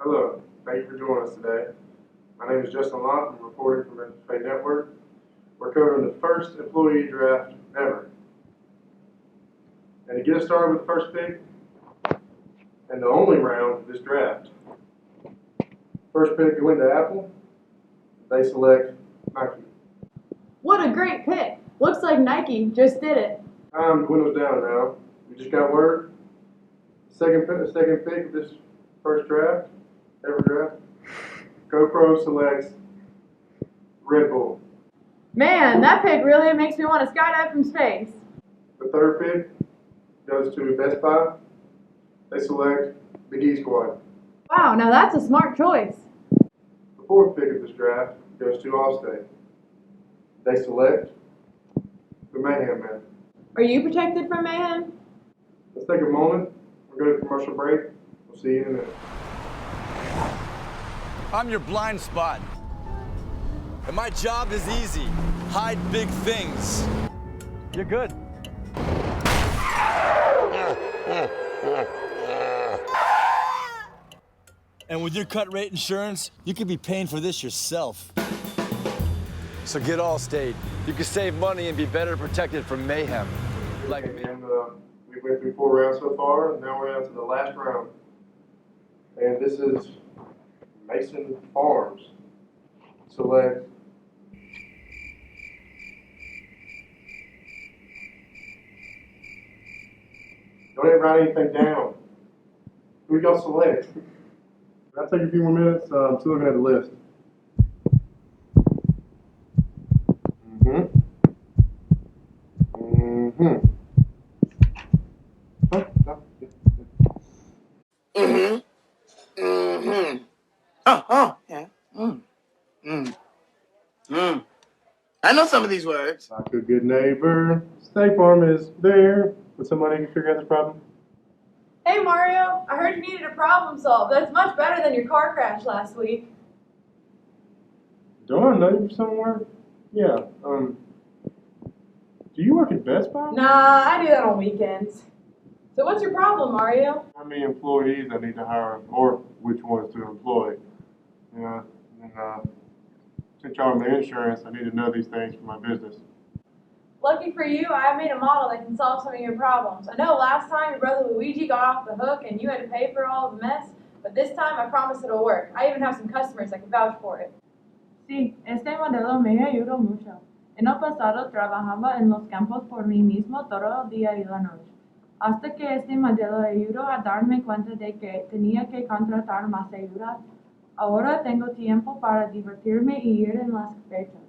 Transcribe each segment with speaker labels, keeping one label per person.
Speaker 1: Hello, thank you for joining us today. My name is Justin Locke. I'm reporting from the Pay Network. We're covering the first employee draft ever. And to get us started with the first pick, and the only round of this draft, first pick going to Apple, they select Nike.
Speaker 2: What a great pick! Looks like Nike just did it.
Speaker 1: Time dwindles down now. We just got word. Second pick of this first draft, ever draft, GoPro selects Red Bull.
Speaker 2: Man, that pick really makes me want to skydive from space.
Speaker 1: The third pick goes to Best Buy. They select the Geek Squad.
Speaker 2: Wow, now that's a smart choice.
Speaker 1: The fourth pick of this draft goes to Allstate. They select the Mayhem Man.
Speaker 2: Are you protected from mayhem?
Speaker 1: Let's take a moment. We'll go to commercial break. We'll see you in a minute.
Speaker 3: I'm your blind spot. And my job is easy. Hide big things. You're good. And with your cut rate insurance, you could be paying for this yourself. So get Allstate. You can save money and be better protected from mayhem. Like me.
Speaker 1: And we went through 4 rounds so far, and now we're down to the last round. And this is Mason Farms. Select don't even write anything down. Who y'all select? That'll take a few more minutes. I'm still looking at the list.
Speaker 4: Yeah. I know some of these words.
Speaker 1: Like a good neighbor. State Farm is there. Would somebody figure out this problem?
Speaker 2: Hey Mario, I heard you needed a problem solved. That's much better than your car crash last week.
Speaker 1: Do I know you somewhere? Yeah. Do you work at Best Buy?
Speaker 2: Nah, I do that on weekends. So what's your problem, Mario?
Speaker 1: How many employees I need to hire, or which ones to employ? Yeah. And since y'all are in the insurance, I need to know these things for my business.
Speaker 2: Lucky for you, I made a model that can solve some of your problems. I know last time your brother Luigi got off the hook and you had to pay for all of the mess, but this time I promise it'll work. I even have some customers that can vouch for it.
Speaker 5: Sí, este modelo me ayudó mucho. En el pasado trabajaba en los campos por mí mismo todo el día y la noche, hasta que este modelo ayudó a darme cuenta de que tenía que contratar más ayuda. Ahora tengo tiempo para divertirme y ir en las fechas.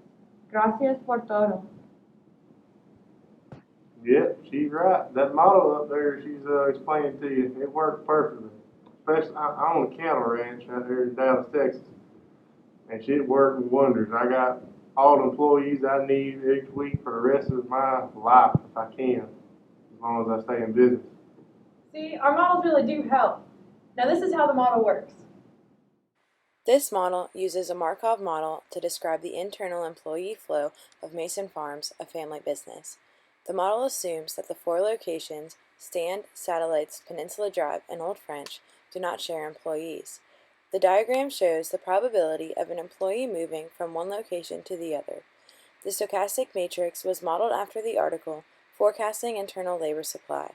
Speaker 5: Gracias por todo.
Speaker 1: Yep, she's right. That model up there she's explaining to you, it works perfectly. Especially, I own a cattle ranch out there in Dallas, Texas. And shit works wonders. I got all the employees I need each week for the rest of my life if I can, as long as I stay in business.
Speaker 2: See, our models really do help. Now this is how the model works.
Speaker 6: This model uses a Markov model to describe the internal employee flow of Mason Farms, a family business. The model assumes that the 4 locations, Stand, Satellites, Peninsula Drive, and Old French, do not share employees. The diagram shows the probability of an employee moving from one location to the other. The stochastic matrix was modeled after the article, Forecasting Internal Labor Supply.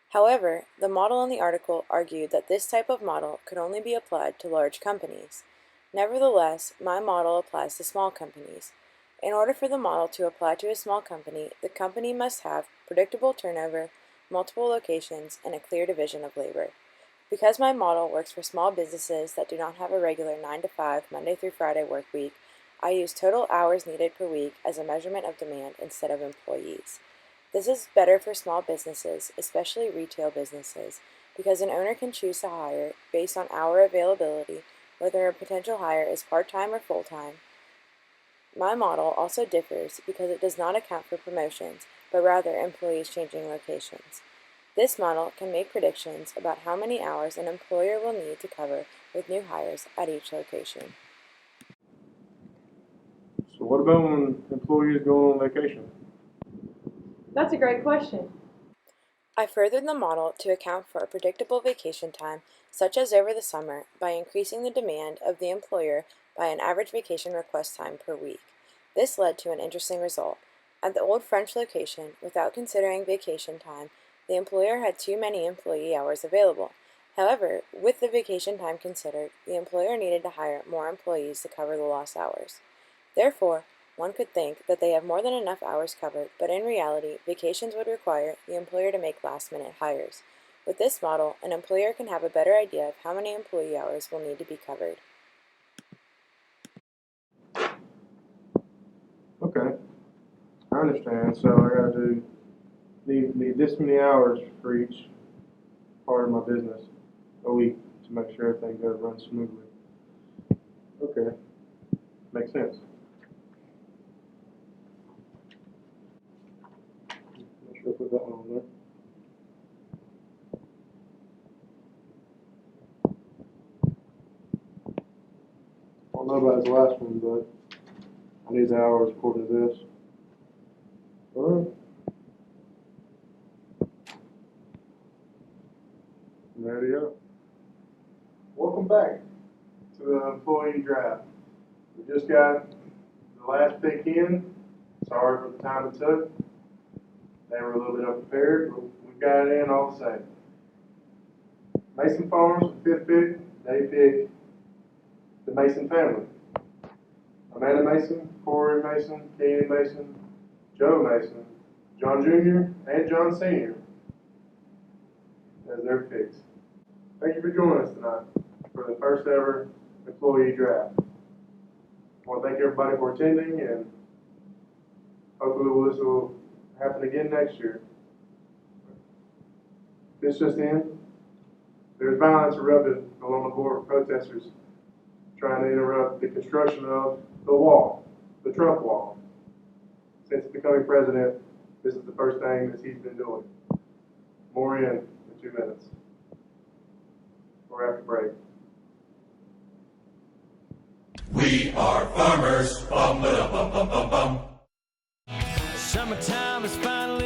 Speaker 6: However, the model in the article argued that this type of model could only be applied to large companies. Nevertheless, my model applies to small companies. In order for the model to apply to a small company, the company must have predictable turnover, multiple locations, and a clear division of labor. Because my model works for small businesses that do not have a regular 9 to 5 Monday through Friday work week, I use total hours needed per week as a measurement of demand instead of employees. This is better for small businesses, especially retail businesses, because an owner can choose to hire based on hour availability, whether a potential hire is part-time or full-time. My model also differs because it does not account for promotions, but rather employees changing locations. This model can make predictions about how many hours an employer will need to cover with new hires at each location.
Speaker 1: So what about when employees go on vacation?
Speaker 2: That's a great question.
Speaker 6: I furthered the model to account for a predictable vacation time, such as over the summer, by increasing the demand of the employer by an average vacation request time per week. This led to an interesting result. At the Old French location, without considering vacation time, the employer had too many employee hours available. However, with the vacation time considered, the employer needed to hire more employees to cover the lost hours. Therefore, one could think that they have more than enough hours covered, but in reality, vacations would require the employer to make last-minute hires. With this model, an employer can have a better idea of how many employee hours will need to be covered.
Speaker 1: Okay, I understand. So I gotta need this many hours for each part of my business a week to make sure everything goes run smoothly. Okay, makes sense. Make sure I put that one on there. I don't know about his last one, but I need the hours according to this. Alright. There you go. Welcome back to the employee draft. We just got the last pick in. Sorry for the time it took. They were a little bit unprepared, but we got it in all the same. Mason Farms, the fifth pick, they pick the Mason family. Amanda Mason, Corey Mason, Kenny Mason, Joe Mason, John Jr., and John Sr. as their picks. Thank you for joining us tonight for the first ever employee draft. I want to thank everybody for attending, and hopefully this will happen again next year. This just in. There's violence erupted along the border with protesters trying to interrupt the construction of the wall, the Trump wall. Since becoming president, this is the first thing that he's been doing. More in 2 minutes. Or after break.
Speaker 7: We are farmers. Bum, ba, da, bum, bum, bum, bum.
Speaker 3: Summertime is finally